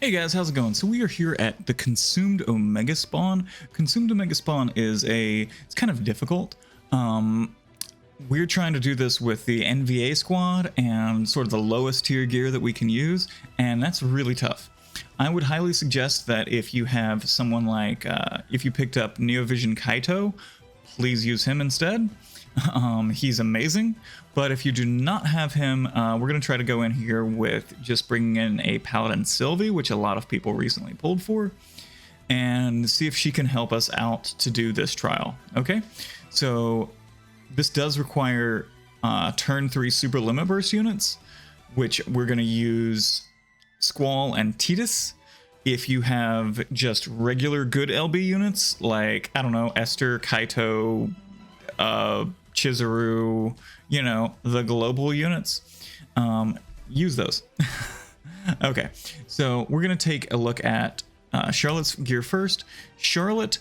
Hey guys, how's it going? So we are here at the Consumed Omega Spawn. Consumed Omega Spawn is it's kind of difficult. We're trying to do this with the NVA squad and sort of the lowest tier gear that we can use, and that's really tough. I would highly suggest that if you have someone like, if you picked up Neovision Kaito, please use him instead. He's amazing. But if you do not have him, we're going to try to go in here with just bringing in a Paladin Sylvie, which a lot of people recently pulled for, and see if she can help us out to do this trial. Okay, so this does require turn 3 super limit burst units, which we're going to use Squall and Titus. If you have just regular good LB units, like, I don't know, Esther, Kaito, Chizuru, you know, the global units, use those. Okay, so we're going to take a look at Charlotte's gear first. Charlotte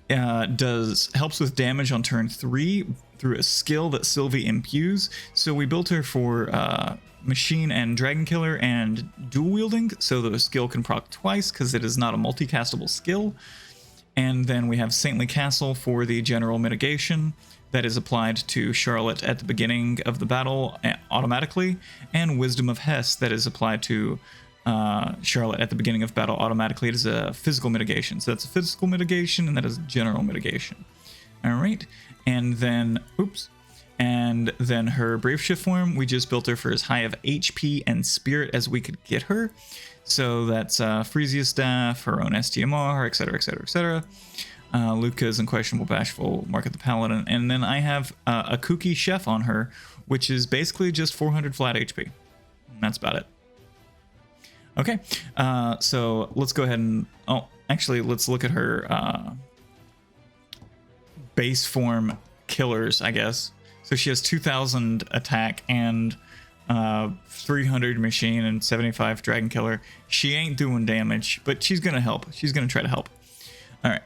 helps with damage on turn 3 through a skill that Sylvie imbues. So we built her for Machine and Dragon Killer and dual wielding, so the skill can proc twice because it is not a multi-castable skill. And then we have Saintly Castle for the general mitigation that is applied to Charlotte at the beginning of the battle automatically, and Wisdom of Hess that is applied to Charlotte at the beginning of battle automatically. It is a physical mitigation, so that's a physical mitigation, and that is general mitigation. All right, and then, and then her Brave Shift form, we just built her for as high of HP and Spirit as we could get her. So that's Frisia Staff, her own STMR, etc., etc., etc. Luca's Unquestionable Bashful, Mark of the Paladin, and then I have a Kooky Chef on her, which is basically just 400 flat HP. And that's about it. Okay, so let's go ahead and, actually, let's look at her base form killers, I guess. So she has 2,000 attack and 300 machine and 75 dragon killer. She ain't doing damage, but she's gonna help. She's gonna try to help. All right.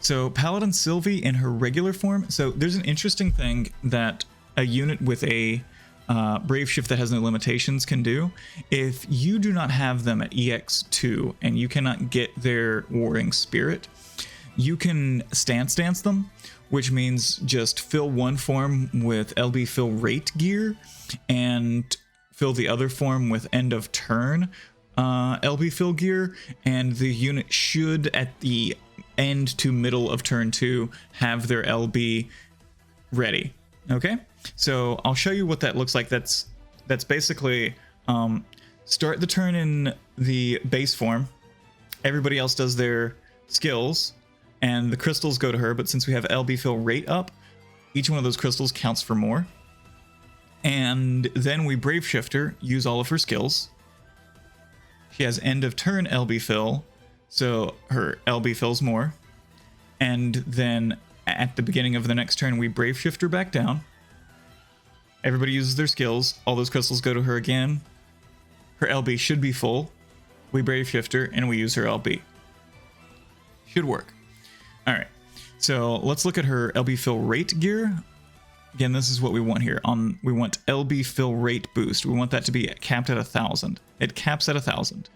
So Paladin Sylvie in her regular form. So there's an interesting thing that a unit with a Brave Shift that has no limitations can do. If you do not have them at EX2 and you cannot get their Warring Spirit, you can stance them, which means just fill one form with LB fill rate gear and fill the other form with end of turn LB fill gear, and the unit should at the end to middle of turn 2 have their LB ready. Okay, so I'll show you what that looks like. That's basically start the turn in the base form, everybody else does their skills, and the crystals go to her, but since we have LB fill rate up, each one of those crystals counts for more. And then we Brave Shift her, use all of her skills. She has end of turn LB fill, so her LB fills more. And then at the beginning of the next turn, we Brave Shift her back down. Everybody uses their skills, all those crystals go to her again. Her LB should be full. We Brave Shift her, and we use her LB. Should work. All right, so let's look at her LB fill rate gear. Again, this is what we want here. We want LB fill rate boost. We want that to be capped at 1,000. It caps at 1,000.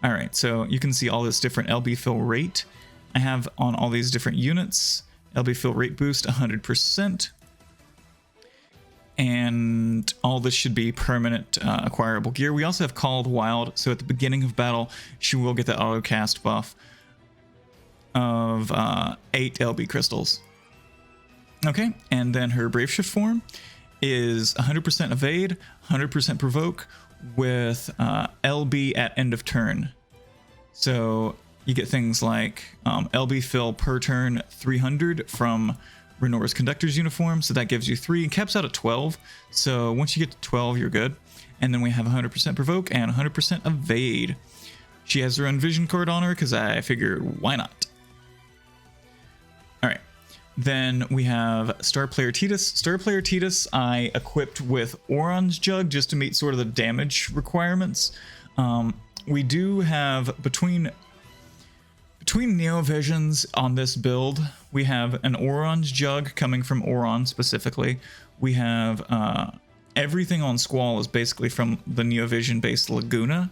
All right, so you can see all this different LB fill rate I have on all these different units. LB fill rate boost 100%. And all this should be permanent acquirable gear. We also have Called Wild, so at the beginning of battle, she will get the auto cast buff of 8 LB crystals. Okay, and then her Brave Shift form is 100% evade, 100% provoke with LB at end of turn. So you get things like LB fill per turn 300 from Renora's Conductor's uniform, so that gives you 3 and caps out at 12. So once you get to 12, you're good. And then we have 100% provoke and 100% evade. She has her own vision card on her because I figured, why not? All right. Then we have Star Player Titus. Star Player Titus I equipped with Oron's Jug just to meet sort of the damage requirements. We do have between Neovisions on this build, we have an Oron's Jug coming from Oron specifically. We have everything on Squall is basically from the Neovision based Laguna.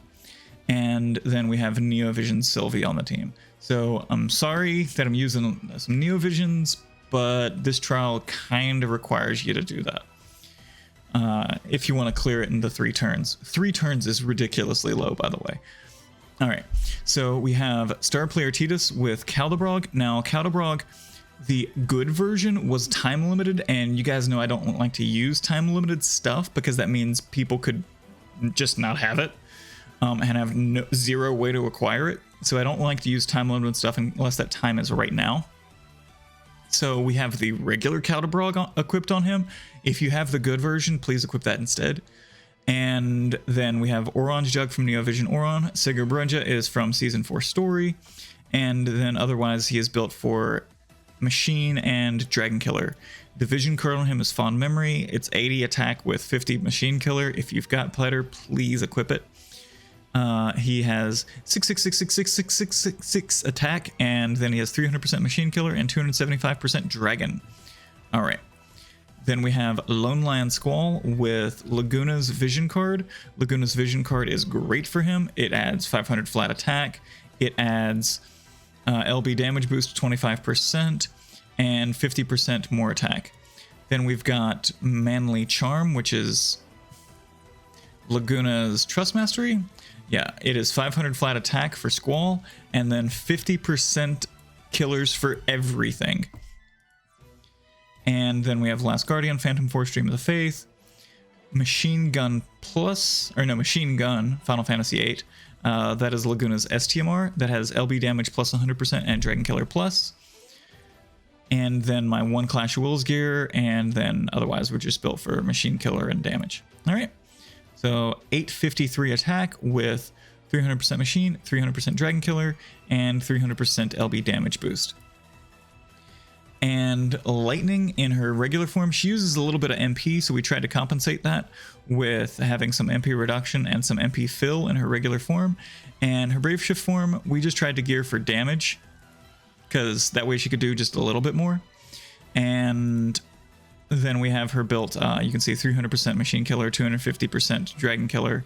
And then we have Neovision Sylvie on the team. So I'm sorry that I'm using some Neovisions, but this trial kind of requires you to do that. If you want to clear it into 3 turns. 3 turns is ridiculously low, by the way. All right, so we have Star Player Titus with Caldebrog. Now, Caldebrog, the good version was time limited, and you guys know I don't like to use time limited stuff because that means people could just not have it and have zero way to acquire it. So I don't like to use time limited stuff unless that time is right now. So we have the regular Caldebrog equipped on him. If you have the good version, please equip that instead. And then we have Orange Jug from Neovision Oron. Sigur Brunja is from Season 4 Story. And then otherwise he is built for Machine and Dragon Killer. The vision card on him is Fond Memory. It's 80 attack with 50 Machine Killer. If you've got Platter, please equip it. He has 666666666 attack, and then he has 300% Machine Killer and 275% Dragon. All right. Then we have Lone Lion Squall with Laguna's Vision card. Laguna's Vision card is great for him. It adds 500 flat attack. It adds LB damage boost 25% and 50% more attack. Then we've got Manly Charm, which is Laguna's Trust Mastery. Yeah, it is 500 flat attack for Squall and then 50% killers for everything. And then we have Last Guardian, Phantom Force, Stream of the Faith, Machine Gun Plus, or no, Machine Gun, Final Fantasy VIII. That is Laguna's STMR. That has LB damage plus 100% and Dragon Killer plus. And then my 1 Clash of Wills gear, and then otherwise we're just built for Machine Killer and damage. All right. So 853 attack with 300% Machine, 300% Dragon Killer, and 300% LB damage boost. And Lightning in her regular form, she uses a little bit of MP, so we tried to compensate that with having some MP reduction and some MP fill in her regular form. And her Brave Shift form, we just tried to gear for damage, because that way she could do just a little bit more. And then we have her built, you can see 300% Machine Killer, 250% Dragon Killer.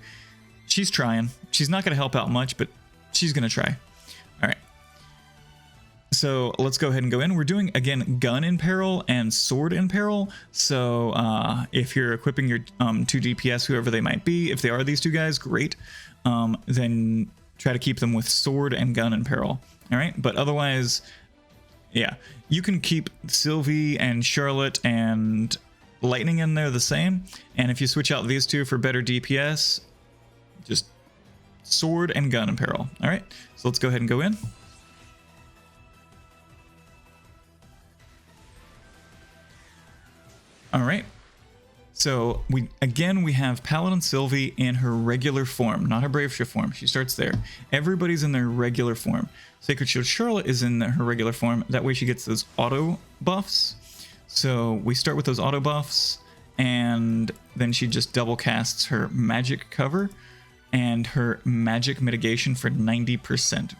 She's trying. She's not going to help out much, but she's going to try. All right. So let's go ahead and go in. We're doing, again, Gun in Peril and Sword in Peril. So if you're equipping your 2 DPS, whoever they might be, if they are these 2 guys, great. Then try to keep them with Sword and Gun in Peril. All right, but otherwise, yeah, you can keep Sylvie and Charlotte and Lightning in there the same. And if you switch out these 2 for better DPS, just Sword and Gun in Peril. All right, so let's go ahead and go in. All right, so we have Paladin Sylvie in her regular form, not her Brave Shift form. She starts there. Everybody's in their regular form. Sacred Shield Charlotte is in her regular form. That way she gets those auto buffs. So we start with those auto buffs, and then she just double casts her magic cover and her magic mitigation for 90%.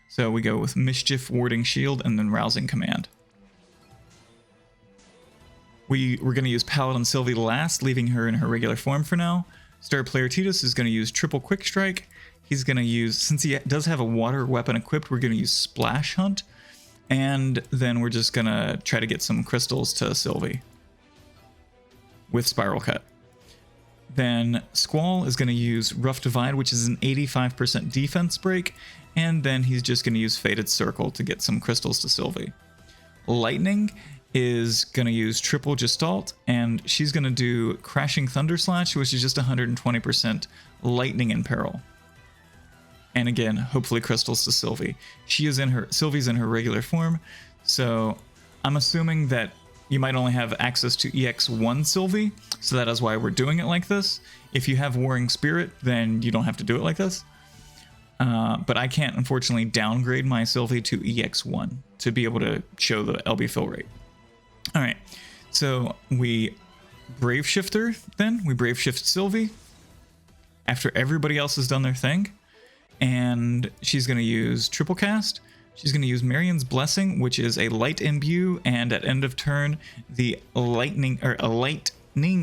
So we go with Mischief, Warding Shield, and then Rousing Command. We're going to use Paladin Sylvie last, leaving her in her regular form for now. Star Player Titus is going to use Triple Quick Strike. He's going to use, since he does have a water weapon equipped, we're going to use Splash Hunt. And then we're just going to try to get some crystals to Sylvie with Spiral Cut. Then Squall is going to use Rough Divide, which is an 85% defense break. And then he's just going to use Fated Circle to get some crystals to Sylvie. Lightning is going to use Triple Gestalt, and she's going to do Crashing Thunder Slash, which is just 120% Lightning in Peril. And again, hopefully crystals to Sylvie. Sylvie's in her regular form, so I'm assuming that you might only have access to EX1 Sylvie, so that is why we're doing it like this. If you have Warring Spirit, then you don't have to do it like this. But I can't, unfortunately, downgrade my Sylvie to EX1 to be able to show the LB fill rate. All right, so we Brave Shift her, then we Brave Shift Sylvie after everybody else has done their thing, and she's going to use Triple Cast. She's going to use Marion's Blessing, which is a light imbue, and at end of turn the lightning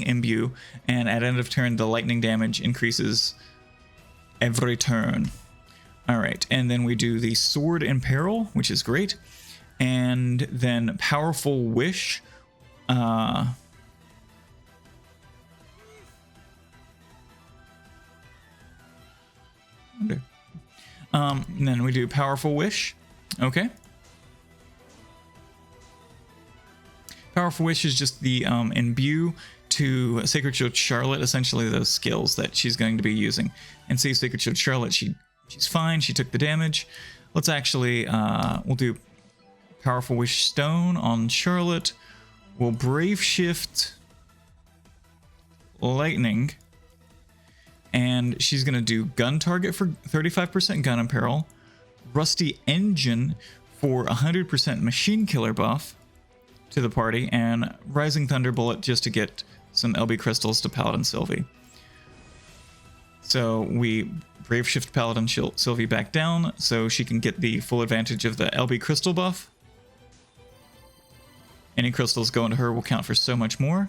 imbue, and at end of turn the lightning damage increases every turn. All right, and then we do the Sword in Peril, which is great. And then Powerful Wish. And then we do Powerful Wish. Okay. Powerful Wish is just the imbue to Sacred Shield Charlotte, essentially those skills that she's going to be using. And see, Sacred Shield Charlotte, she's fine. She took the damage. Let's actually, we'll do Powerful Wish Stone on Charlotte. We'll Brave Shift Lightning. And she's going to do Gun Target for 35% Gun in Peril. Rusty Engine for 100% Machine Killer buff to the party. And Rising Thunderbolt just to get some LB crystals to Paladin Sylvie. So we Brave Shift Paladin Sylvie back down so she can get the full advantage of the LB crystal buff. Any crystals going to her will count for so much more.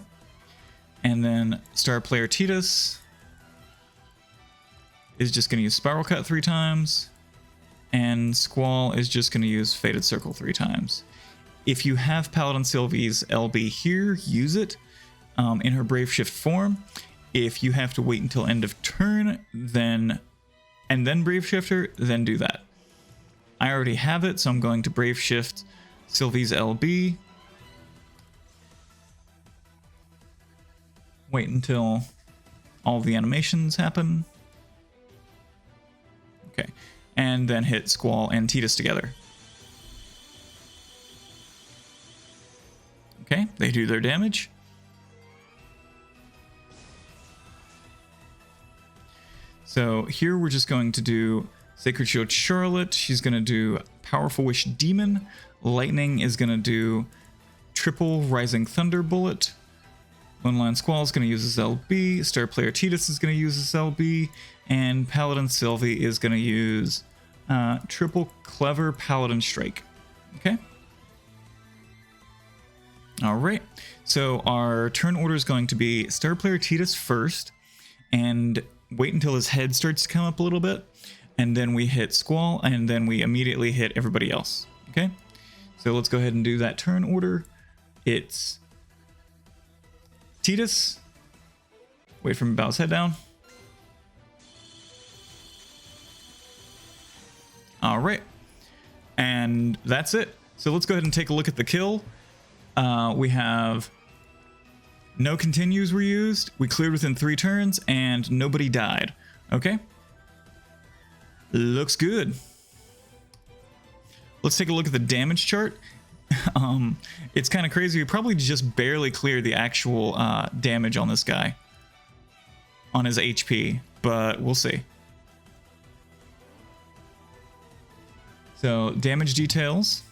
And then Star Player Titus is just going to use Spiral Cut 3 times. And Squall is just going to use Faded Circle 3 times. If you have Paladin Sylvie's LB here, use it in her Brave Shift form. If you have to wait until end of turn, then Brave Shift her, then do that. I already have it, so I'm going to Brave Shift Sylvie's LB. Wait until all the animations happen. Okay, and then hit Squall and Titus together. Okay, they do their damage. So here we're just going to do Sacred Shield Charlotte. She's going to do Powerful Wish Demon. Lightning is going to do triple Rising Thunderbolt. One Line Squall is going to use his LB. Star Player Titus is going to use his LB. And Paladin Sylvie is going to use triple Clever Paladin Strike. Okay. All right. So our turn order is going to be Star Player Titus first. And wait until his head starts to come up a little bit. And then we hit Squall. And then we immediately hit everybody else. Okay. So let's go ahead and do that turn order. It's Titus. Wait for him to bow his head down. All right. And that's it. So let's go ahead and take a look at the kill. We have no continues were used. We cleared within 3 turns and nobody died. Okay. Looks good. Let's take a look at the damage chart. It's kind of crazy. We probably just barely cleared the actual damage on this guy, on his HP, but we'll see. So damage details.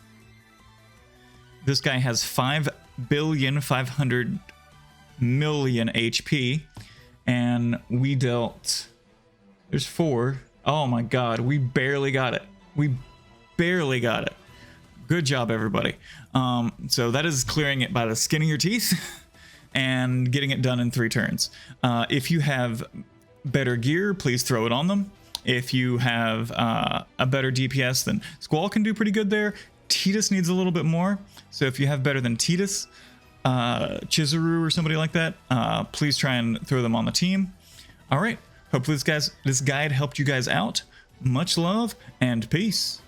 This guy has 5,500,000,000 HP, and we dealt. There's 4. Oh my God, we barely got it. We barely got it. Good job, everybody. So that is clearing it by the skin of your teeth and getting it done in 3 turns. If you have better gear, please throw it on them. If you have a better DPS, then Squall can do pretty good there. Titus needs a little bit more. So if you have better than Titus, Chizuru or somebody like that, please try and throw them on the team. All right. Hopefully this guide helped you guys out. Much love and peace.